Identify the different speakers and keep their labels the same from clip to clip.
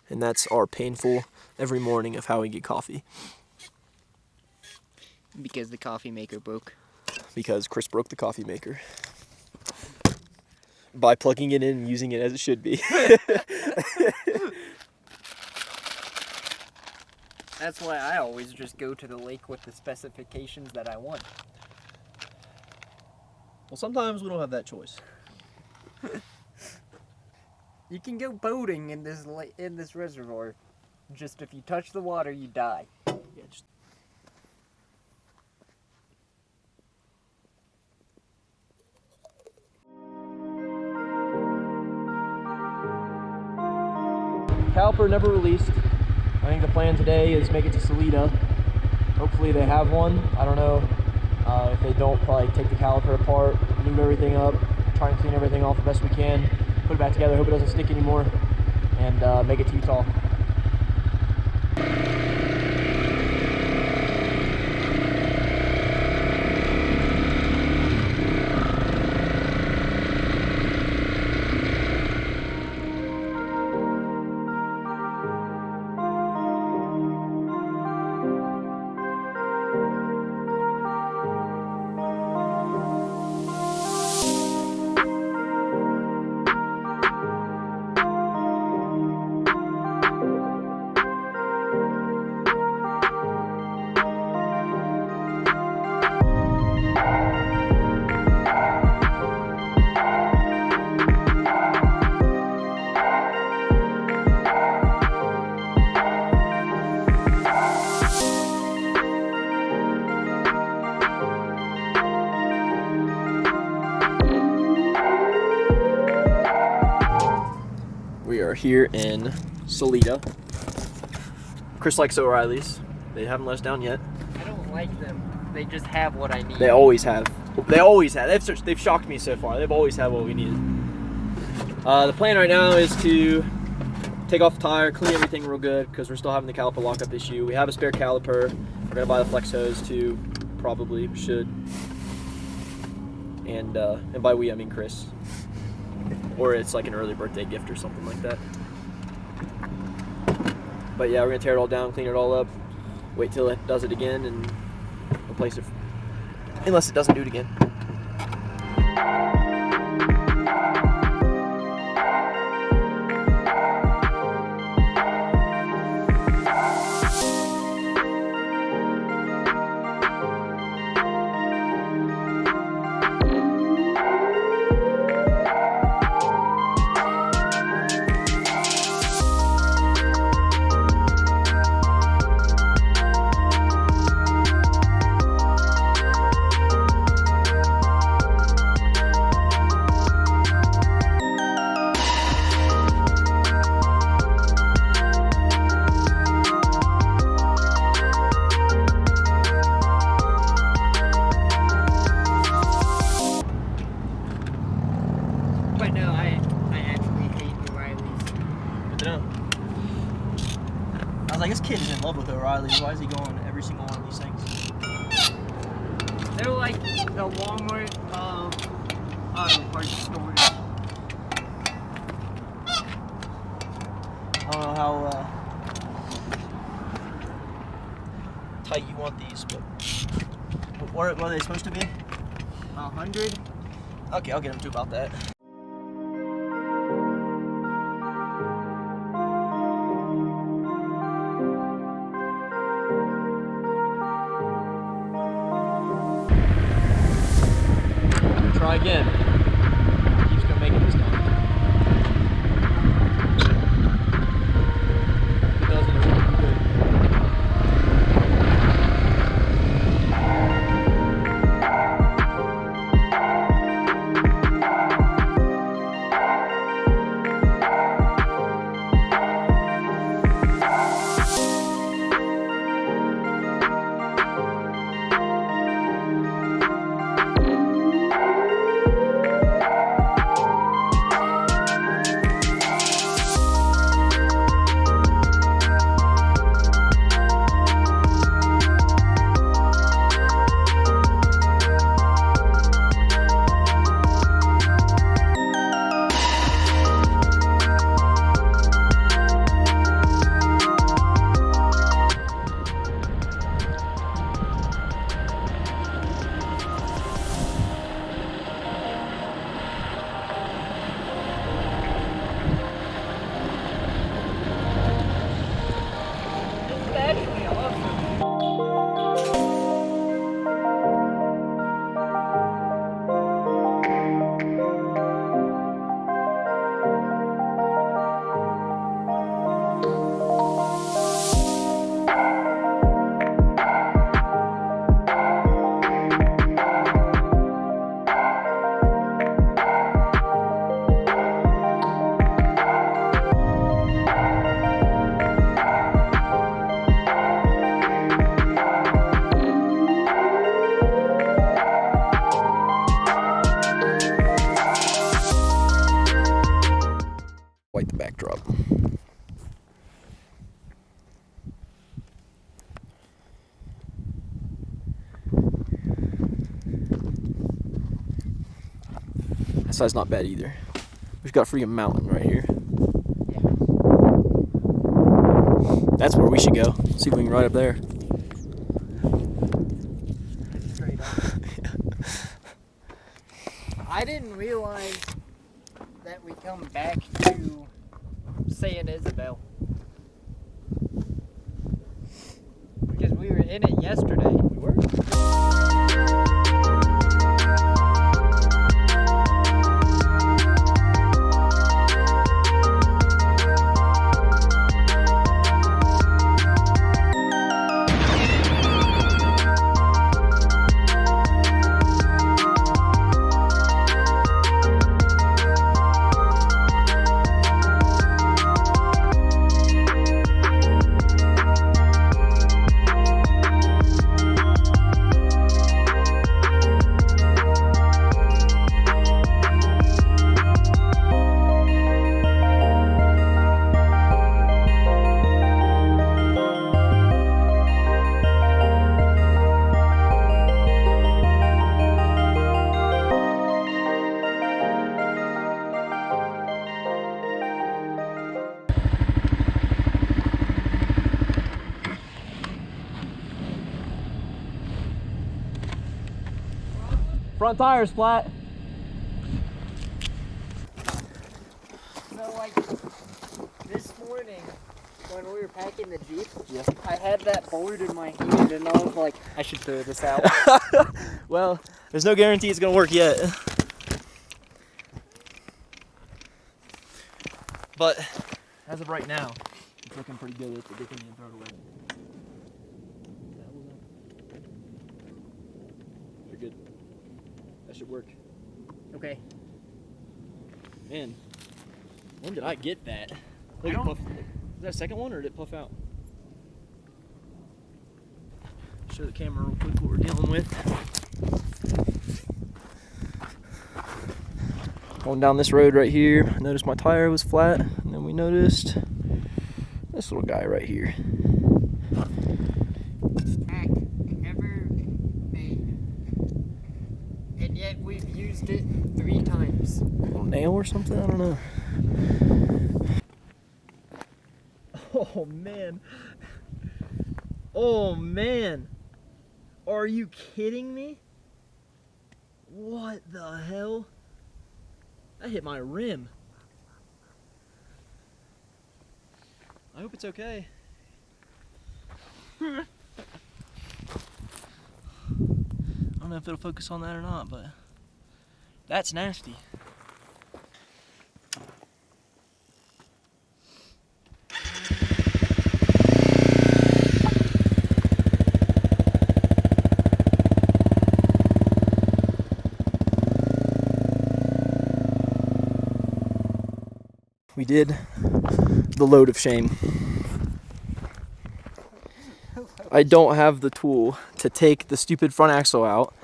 Speaker 1: And that's our painful every morning of how we get coffee.
Speaker 2: Because the coffee maker broke.
Speaker 1: Because Chris broke the coffee maker. By plugging it in and using it as it should be.
Speaker 2: That's why I always just go to the lake with the specifications that I want.
Speaker 1: Well, sometimes we don't have that choice.
Speaker 2: You can go boating in this reservoir. Just if you touch the water, you die.
Speaker 1: Yeah, just... Caliper never released. I think the plan today is make it to Salida. Hopefully they have one. I don't know. If they don't, probably take the caliper apart, lube everything up, try and clean everything off the best we can, put it back together, hope it doesn't stick anymore, and make it to Utah. We are here in Salida. Chris likes O'Reilly's. They haven't let us down yet.
Speaker 2: I don't like them. They just have what I need.
Speaker 1: They always have. They always have. They've shocked me so far. They've always had what we needed. The plan right now is to take off the tire, clean everything real good because we're still having the caliper lockup issue. We have a spare caliper. We're gonna buy the flex hose too. Probably should. And by we I mean Chris. Or it's like an early birthday gift or something like that. But yeah, we're gonna tear it all down, clean it all up, wait till it does it again, and replace it. Unless it doesn't do it again.
Speaker 2: But no, I actually hate O'Reilly's.
Speaker 1: Good to know. I was like, this kid is in love with O'Reilly's. Why is he going to every single one of these things?
Speaker 2: They're like the Walmart auto parts stores.
Speaker 1: I don't know how tight you want these, but what are they supposed to be?
Speaker 2: 100.
Speaker 1: Okay, I'll get them to about that. Try again. Keeps gonna make it this time. If it doesn't, it won't be good. backdrop. That side's not bad either. We've got a freaking mountain right here. That's where we should go. See if we can ride up there.
Speaker 2: Straight up. I didn't realize that we come back to San Isabel. Because we were in it yesterday.
Speaker 1: We were? Front tire's flat.
Speaker 2: So, like, this morning, when we were packing the Jeep,
Speaker 1: Yeah.
Speaker 2: I had that board in my hand, and I was like, I should throw this out.
Speaker 1: Well, there's no guarantee it's gonna work yet. But as of right now, it's looking pretty good. It's a good thing you throw it away. You're good. That should work.
Speaker 2: Okay.
Speaker 1: Man, when did I get that?
Speaker 2: I don't-
Speaker 1: Puff. Is that a second one or did it puff out? Show the camera real quick what we're dealing with. Going down this road right here, I noticed my tire was flat, and then we noticed this little guy right here.
Speaker 2: Hack ever made. And yet we've used it 3 times.
Speaker 1: A little nail or something? I don't know. Oh man. Oh man. Are you kidding me? What the hell? That hit my rim. I hope it's okay. I don't know if it'll focus on that or not, but that's nasty. We did the load of shame. I don't have the tool to take the stupid front axle out,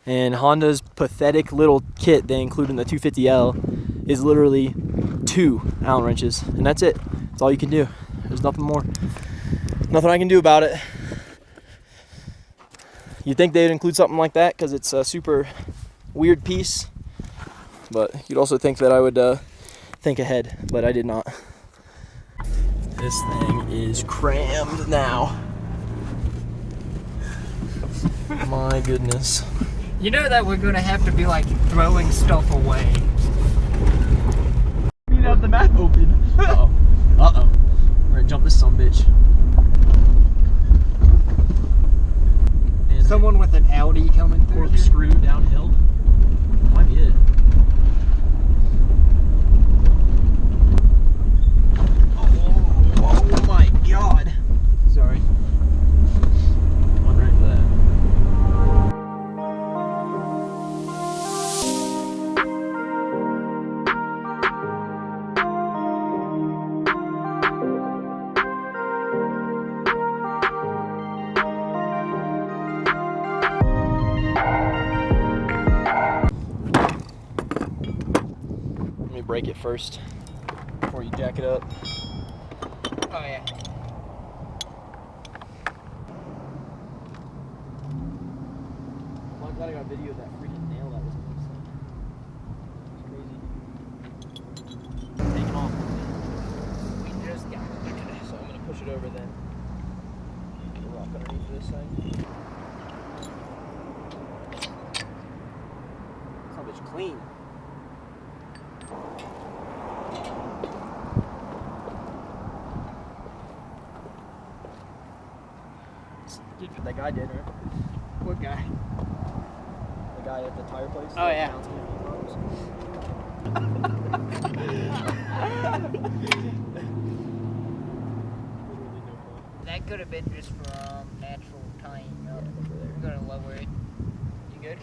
Speaker 1: and Honda's pathetic little kit they include in the 250L is literally 2 Allen wrenches, and that's it. That's all you can do. There's nothing more. Nothing I can do about it. You'd think they'd include something like that because it's a super weird piece, but you'd also think that I would think ahead, but I did not. This thing is crammed now. My goodness.
Speaker 2: You know that we're gonna have to be like throwing stuff away.
Speaker 1: You have the map open. Uh-oh. Uh-oh. We're gonna jump this sumbitch. And
Speaker 2: Someone with an Audi coming through.
Speaker 1: corkscrew downhill. Might be it. Oh my god. Sorry. Went right for that. Let me break it first. before you jack it up.
Speaker 2: Oh yeah.
Speaker 1: I'm glad I got video of that freaking nail that was on this thing. It's crazy. Taking off.
Speaker 2: We just got it.
Speaker 1: Okay, so I'm gonna push it over then. Get the rock underneath this thing. This bitch clean. That guy did, right?
Speaker 2: What guy?
Speaker 1: The guy at the tire place?
Speaker 2: Oh, yeah. That could have been just from natural tying up.
Speaker 1: Yeah, over there.
Speaker 2: I'm gonna lower it. You good?